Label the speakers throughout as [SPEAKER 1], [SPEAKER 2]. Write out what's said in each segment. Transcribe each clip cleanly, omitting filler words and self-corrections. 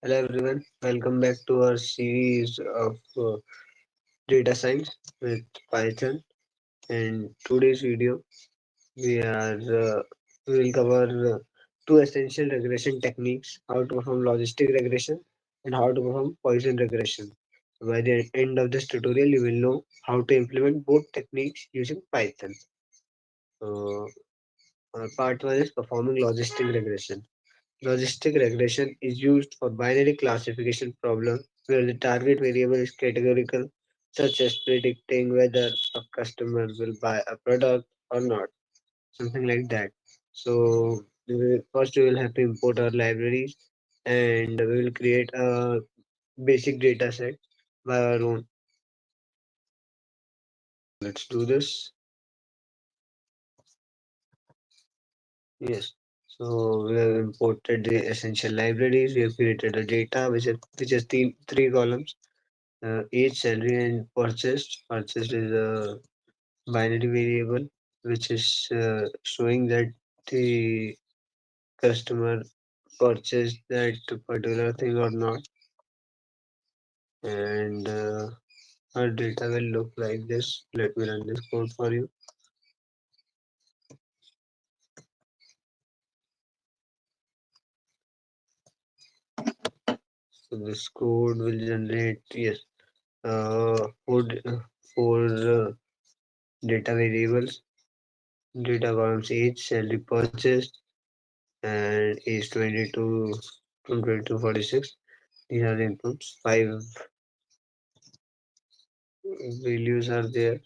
[SPEAKER 1] Hello everyone, welcome back to our series of data science with Python. In today's video, we are we will cover two essential regression techniques: how to perform logistic regression and how to perform Poisson regression. By the end of this tutorial, you will know how to implement both techniques using Python. So, part one is performing logistic regression. Logistic regression is used for binary classification problems where the target variable is categorical, such as predicting whether a customer will buy a product or not, something like that. So, first we will have to import our libraries and we will create a basic data set by our own. Let's do this. Yes. So we have imported the essential libraries. We have created a data which has three columns. Age, salary, and purchased. Purchased is a binary variable which is showing that the customer purchased that particular thing or not. And our data will look like this. Let me run this code for you. So this code will generate, yes, four data variables, data columns: age, salary, purchased, and age 22 to 2246. These are the inputs. Five values are there.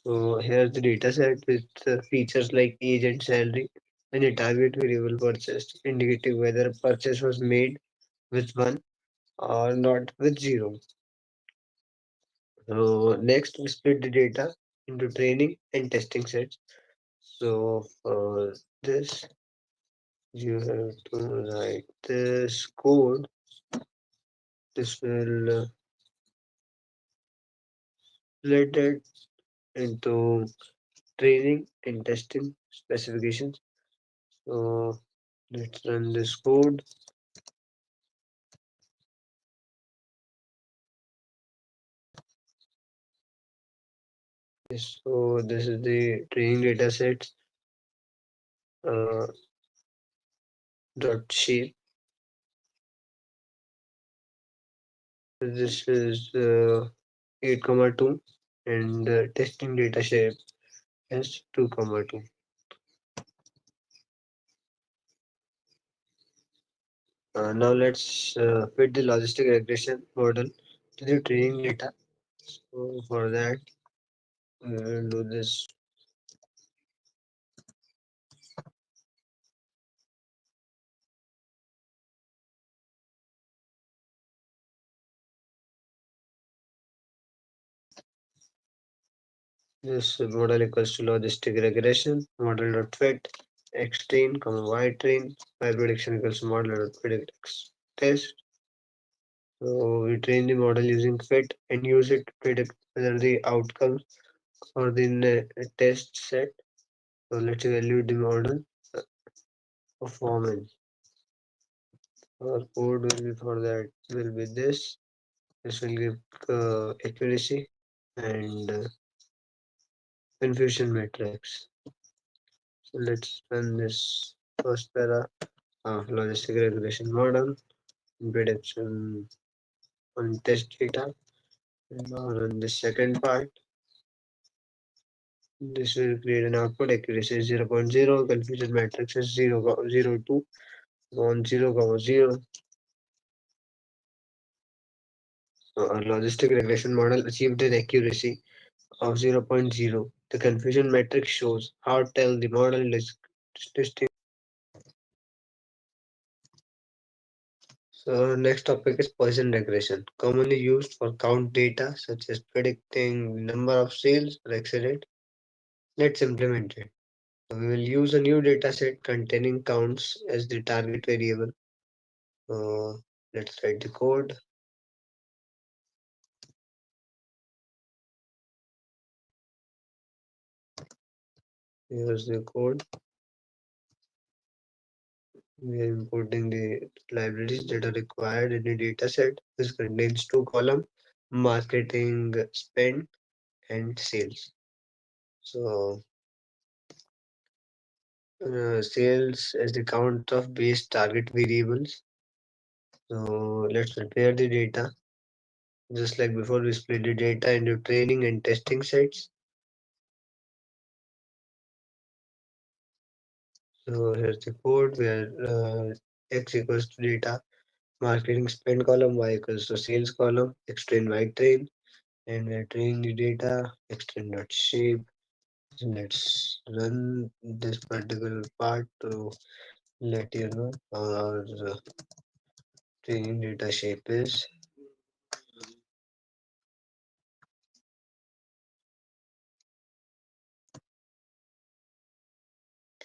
[SPEAKER 1] So here's the data set with features like age and salary, and a target variable purchased, indicating whether a purchase was made with one or not with zero. So next we split the data into training and testing sets. So for this you have to write this code. This will split it into training and testing specifications. So let's run this code. So this is the training data set uh, dot shape. This is 8 comma 2 and testing data shape is 2 comma 2. Now let's fit the logistic regression model to the training data. So for that we will do this model equals to logistic regression model dot fit x train comma y train y prediction equals to model dot predict x test. So we train the model using fit and use it to predict whether the outcomes for the test set. So let's evaluate the model performance. Our code will be for that will be this. This will give accuracy and confusion matrix. So let's run this first para of logistic regression model prediction on test data. And now run the second part. This will create an output accuracy 0.0, confusion matrix is 0.02, 0.0. So our logistic regression model achieved an accuracy of 0.0. The confusion matrix shows how tell the model is distinct. So next topic is Poisson regression, commonly used for count data such as predicting number of sales or exceeded. Let's implement it. So we will use a new data set containing counts as the target variable. So let's write the code. Here's the code. We are importing the libraries that are required in a data set. This contains two columns: marketing spend and sales. So sales is the count of base target variables. So let's prepare the data. Just like before, we split the data into training and testing sets. So here's the code where x equals to data, marketing spend column, y equals to sales column, extrain y train, and we're training the data, extrain dot shape. So let's run this particular part to let you know our training data shape is.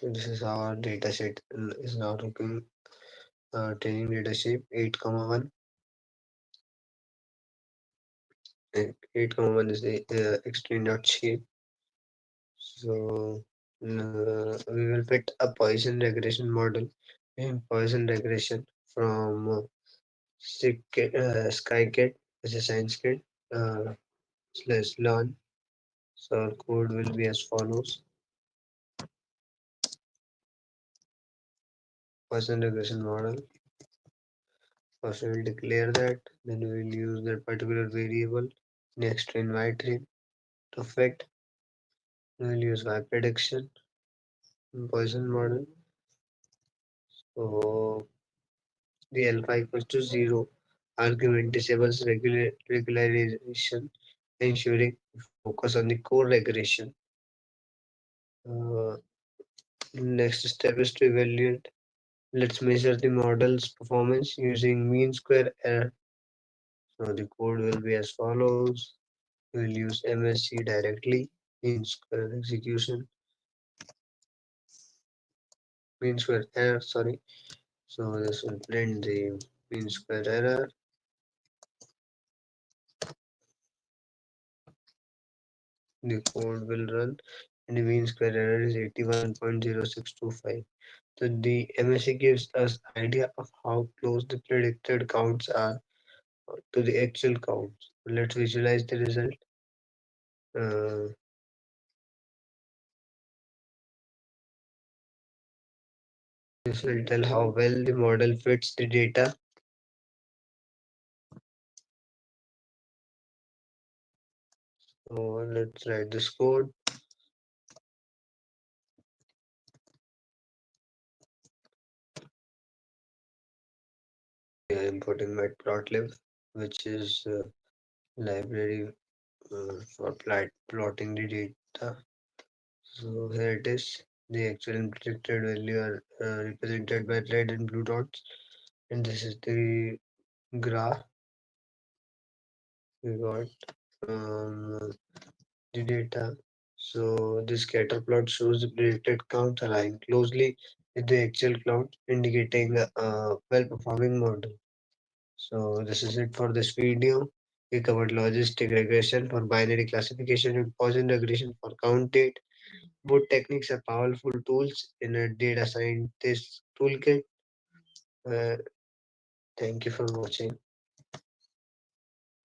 [SPEAKER 1] So this is our data set is now looking training data shape 8 comma 1 and 8 comma 1 is the extreme dot shape. So we will fit a Poisson regression model in Poisson regression from SkyKit as a science kit slash learn. So our code will be as follows. Poisson regression model. First we will declare that, then we will use that particular variable next to invite train to fit. We will use y prediction in Poisson model. So the alpha equals to 0 argument disables regularization, ensuring focus on the core regression. Uh, Next step is to evaluate. Let's measure the model's performance using mean square error. So the code will be as follows. We'll use MSC directly, mean square execution, mean square error, sorry. So this will print the mean square error. The code will run and the mean square error is 81.0625. So the MSC gives us idea of how close the predicted counts are to the actual counts. Let's visualize the result. Uh, this will tell how well the model fits the data. So let's write this code. We are importing matplotlib, which is library for plotting the data. So here it is. The actual and predicted value are represented by red and blue dots. And this is the graph we got from the data. So this scatter plot shows the predicted counts align closely with the actual count, indicating a well-performing model. So this is it for this video. We covered logistic regression for binary classification and Poisson regression for count date. Both techniques are powerful tools in a data scientist toolkit. Uh, Thank you for watching.